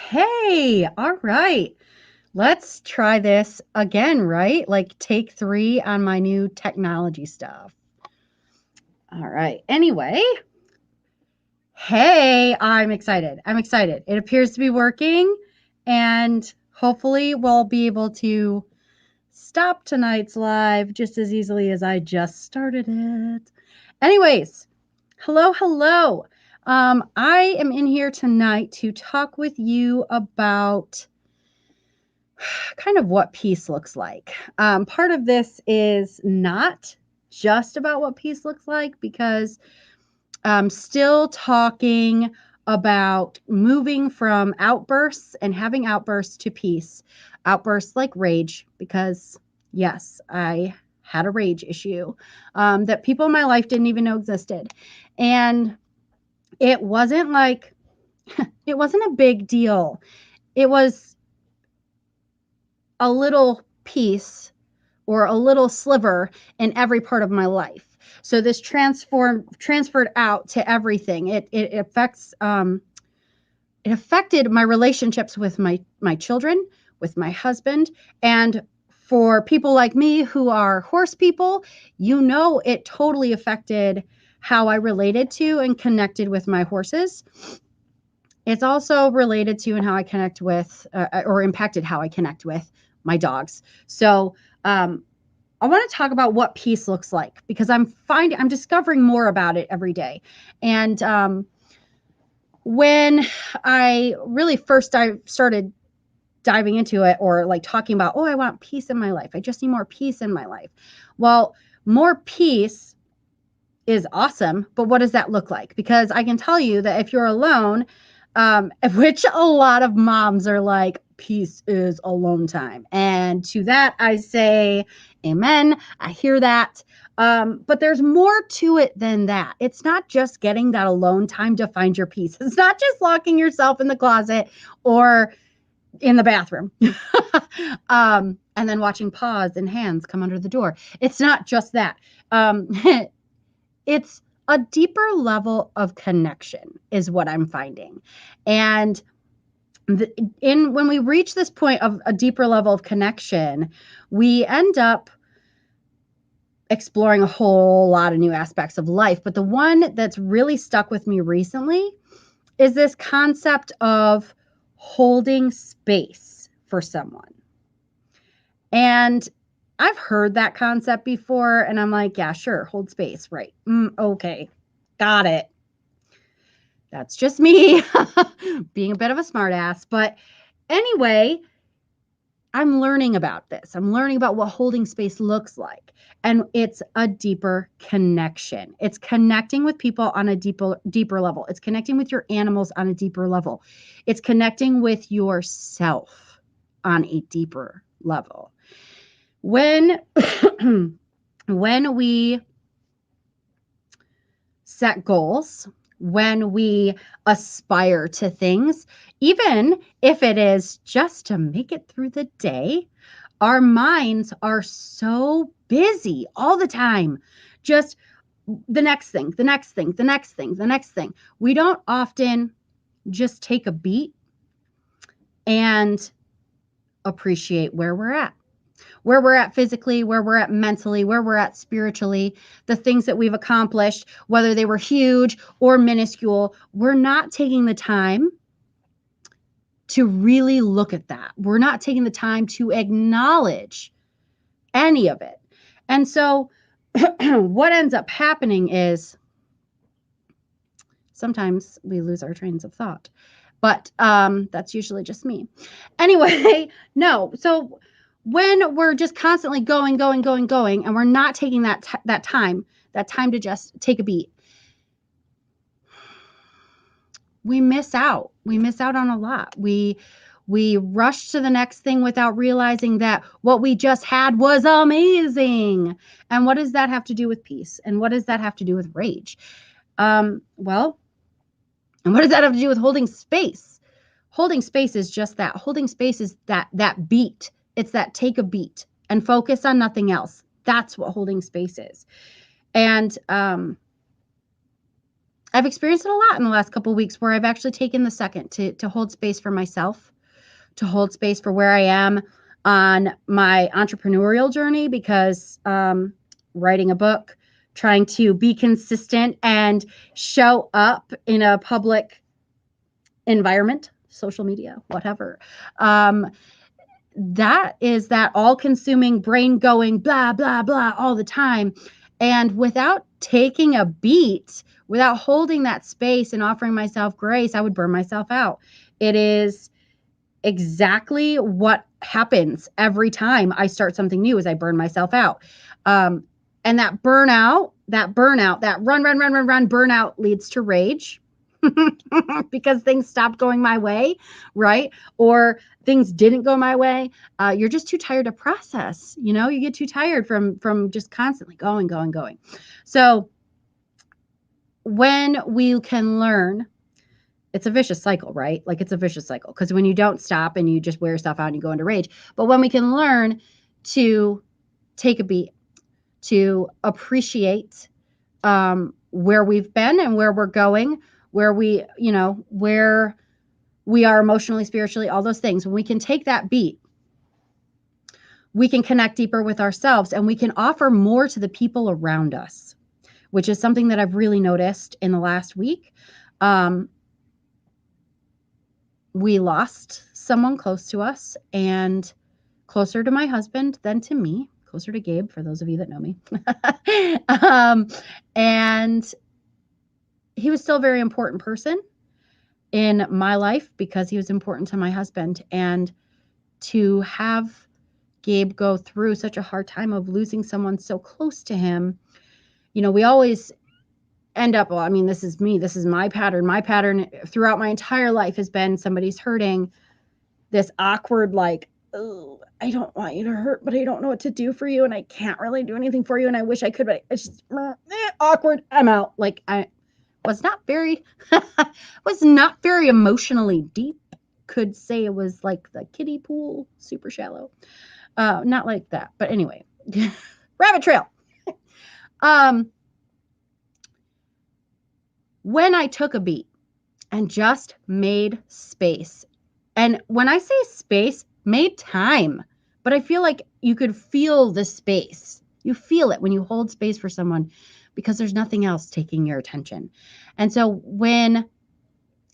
Hey, all right. Let's try this again, right? Like take 3 on my new technology stuff. All right. Anyway, hey, I'm excited. I'm excited. It appears to be working, and hopefully we'll be able to stop tonight's live just as easily as I just started it. Anyways, hello, hello. I am in here tonight to talk with you about kind of what peace looks like. Part of this is not just about what peace looks like because I'm still talking about moving from outbursts and having outbursts to peace. Outbursts like rage, because yes, I had a rage issue that people in my life didn't even know existed. And it wasn't like, it wasn't a big deal. It was a little piece or a little sliver in every part of my life. So this transferred out to everything. It affects it affected my relationships with my children, with my husband, and for people like me who are horse people, it totally affected how I related to and connected with my horses. It's also related to and how I connect with, or impacted how I connect with my dogs. So I want to talk about what peace looks like because I'm discovering more about it every day. And when I really first started diving into it, or like talking about, oh, I want peace in my life. I just need more peace in my life. Well, more peace is awesome, but what does that look like? Because I can tell you that if you're alone, which a lot of moms are like, peace is alone time. And to that, I say, amen. I hear that. But there's more to it than that. It's not just getting that alone time to find your peace. It's not just locking yourself in the closet or in the bathroom and then watching paws and hands come under the door. It's not just that. Um, it's a deeper level of connection is what I'm finding. And when we reach this point of a deeper level of connection, we end up exploring a whole lot of new aspects of life. But the one that's really stuck with me recently is this concept of holding space for someone. And I've heard that concept before, and I'm like, yeah, sure, hold space, right? Okay, got it. That's just me being a bit of a smartass. But anyway, I'm learning about this. I'm learning about what holding space looks like. And it's a deeper connection. It's connecting with people on a deeper level. It's connecting with your animals on a deeper level. It's connecting with yourself on a deeper level. When when we set goals, when we aspire to things, even if it is just to make it through the day, our minds are so busy all the time. Just the next thing, the next thing, the next thing, the next thing. We don't often just take a beat and appreciate where we're at physically, where we're at mentally, where we're at spiritually, the things that we've accomplished, whether they were huge or minuscule. We're not taking the time to really look at that. We're not taking the time to acknowledge any of it. And so what ends up happening is sometimes we lose our trains of thought. But that's usually just me. Anyway, no. So when we're just constantly going, and we're not taking that time to just take a beat, we miss out. We miss out on a lot. We rush to the next thing without realizing that what we just had was amazing. And what does that have to do with peace? And what does that have to do with rage? Well, and what does that have to do with holding space? Holding space is just that. Holding space is that beat. It's that take a beat and focus on nothing else. That's what holding space is. And I've experienced it a lot in the last couple of weeks where I've actually taken the second to hold space for myself, to hold space for where I am on my entrepreneurial journey, because writing a book, trying to be consistent and show up in a public environment, social media, whatever. That is that all-consuming brain going blah, blah, blah all the time. And without taking a beat, without holding that space and offering myself grace, I would burn myself out. It is exactly what happens every time I start something new, is I burn myself out. And that burnout, that run burnout leads to rage. Because things stopped going my way, right? Or things didn't go my way. You're just too tired to process. You get too tired from just constantly going. So when we can learn, it's a vicious cycle, right? Like, it's a vicious cycle, because when you don't stop and you just wear yourself out and you go into rage. But when we can learn to take a beat, to appreciate where we've been and where we're going, where we are emotionally, spiritually, all those things. When we can take that beat, we can connect deeper with ourselves, and we can offer more to the people around us, which is something that I've really noticed in the last week. We lost someone close to us, and closer to my husband than to me, closer to Gabe, for those of you that know me. And he was still a very important person in my life, because he was important to my husband. And to have Gabe go through such a hard time of losing someone so close to him, we always end up, well, I mean, this is me, this is my pattern. My pattern throughout my entire life has been, somebody's hurting, this awkward, like, oh, I don't want you to hurt, but I don't know what to do for you, and I can't really do anything for you, and I wish I could, but it's just awkward. I'm out. Like, I was not very emotionally deep. Could say it was like the kiddie pool, super shallow. Not like that, but anyway, rabbit trail. When I took a beat and just made space, and when I say space, made time, but I feel like you could feel the space. You feel it when you hold space for someone, because there's nothing else taking your attention. And so when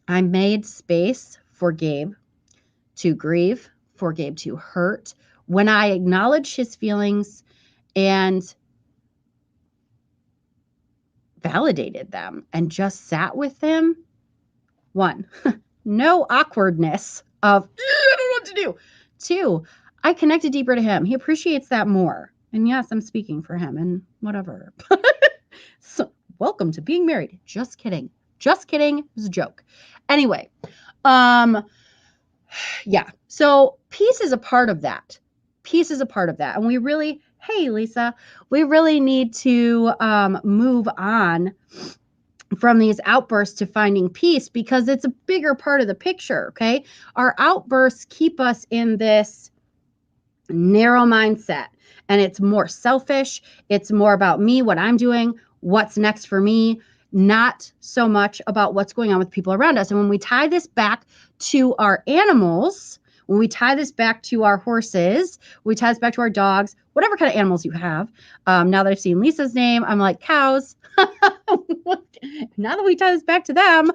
I made space for Gabe to grieve, for Gabe to hurt, when I acknowledged his feelings and validated them and just sat with him, one, no awkwardness of, I don't know what to do. Two, I connected deeper to him. He appreciates that more. And yes, I'm speaking for him and whatever. So, welcome to being married. Just kidding. It was a joke. Anyway, yeah. So peace is a part of that. And we really, hey, Lisa, we really need to move on from these outbursts to finding peace, because it's a bigger part of the picture, okay? Our outbursts keep us in this narrow mindset, and it's more selfish. It's more about me, what I'm doing, what's next for me, not so much about what's going on with people around us. And when we tie this back to our animals, when we tie this back to our horses, we tie this back to our dogs, whatever kind of animals you have. Now that I've seen Lisa's name, I'm like, cows. Now that we tie this back to them,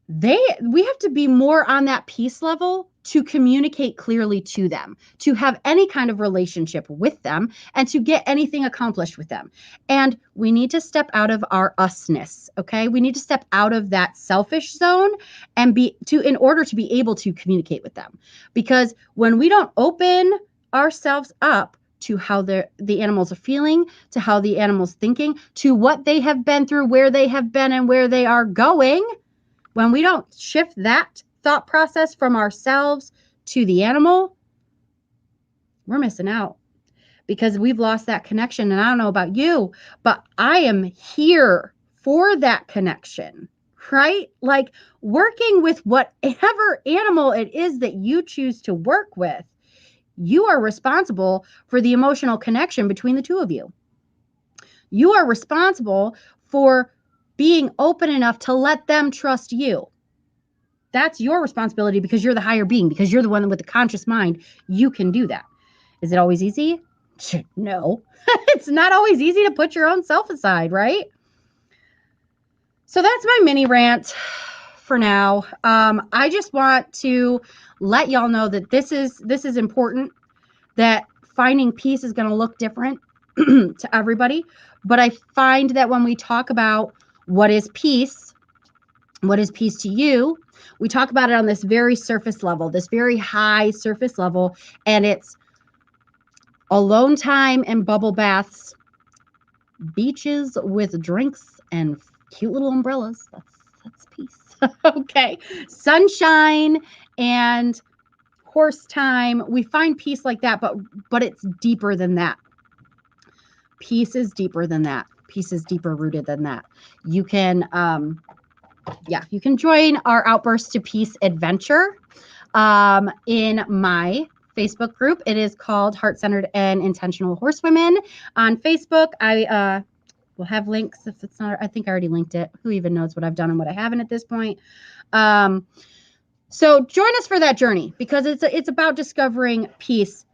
we have to be more on that peace level to communicate clearly to them, to have any kind of relationship with them, and to get anything accomplished with them. And we need to step out of our usness, okay? We need to step out of that selfish zone in order to be able to communicate with them. Because when we don't open ourselves up to how the animals are feeling, to how the animals thinking, to what they have been through, where they have been, and where they are going, when we don't shift that thought process from ourselves to the animal, we're missing out, because we've lost that connection. And I don't know about you, but I am here for that connection, right? Like, working with whatever animal it is that you choose to work with, you are responsible for the emotional connection between the two of you. You are responsible for being open enough to let them trust you. That's your responsibility because you're the higher being, because you're the one with the conscious mind. You can do that. Is it always easy? No. It's not always easy to put your own self aside, right? So that's my mini rant for now. I just want to let y'all know that this is important, that finding peace is going to look different to everybody. But I find that when we talk about what is peace to you, we talk about it on this very surface level, this very high surface level, and it's alone time and bubble baths, beaches with drinks and cute little umbrellas. That's peace. Okay. Sunshine and horse time. We find peace like that, but it's deeper than that. Peace is deeper than that. Peace is deeper rooted than that. You can you can join our Outburst to Peace adventure in my Facebook group. It is called Heart-Centered and Intentional Horsewomen on Facebook. I will have links if it's not. I think I already linked it. Who even knows what I've done and what I haven't at this point? So join us for that journey, because it's about discovering peace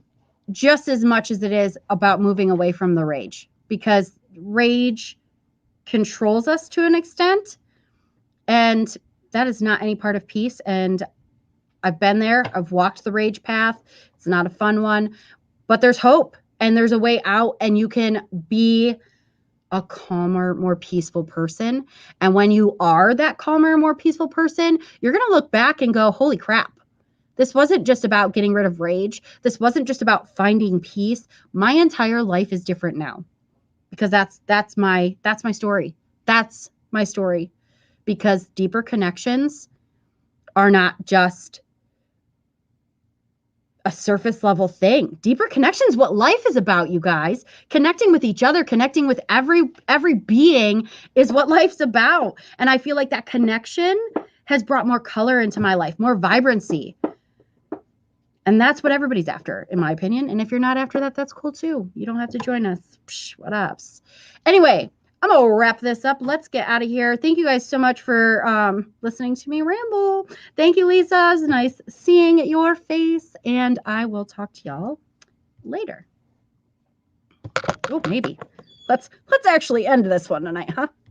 just as much as it is about moving away from the rage, because rage controls us to an extent, and that is not any part of peace. And I've been there. I've walked the rage path. It's not a fun one, but there's hope and there's a way out, and you can be a calmer, more peaceful person. And when you are that calmer, more peaceful person, you're going to look back and go, holy crap. This wasn't just about getting rid of rage. This wasn't just about finding peace. My entire life is different now, because that's my story. That's my story, because deeper connections are not just a surface level thing. Deeper connections, what life is about, you guys. Connecting with each other, connecting with every being is what life's about. And I feel like that connection has brought more color into my life, more vibrancy. And that's what everybody's after, in my opinion. And if you're not after that, that's cool too. You don't have to join us. Psh, what ups? Anyway, I'm going to wrap this up. Let's get out of here. Thank you guys so much for listening to me ramble. Thank you, Lisa. It's nice seeing your face. And I will talk to y'all later. Oh, maybe. Let's actually end this one tonight, huh?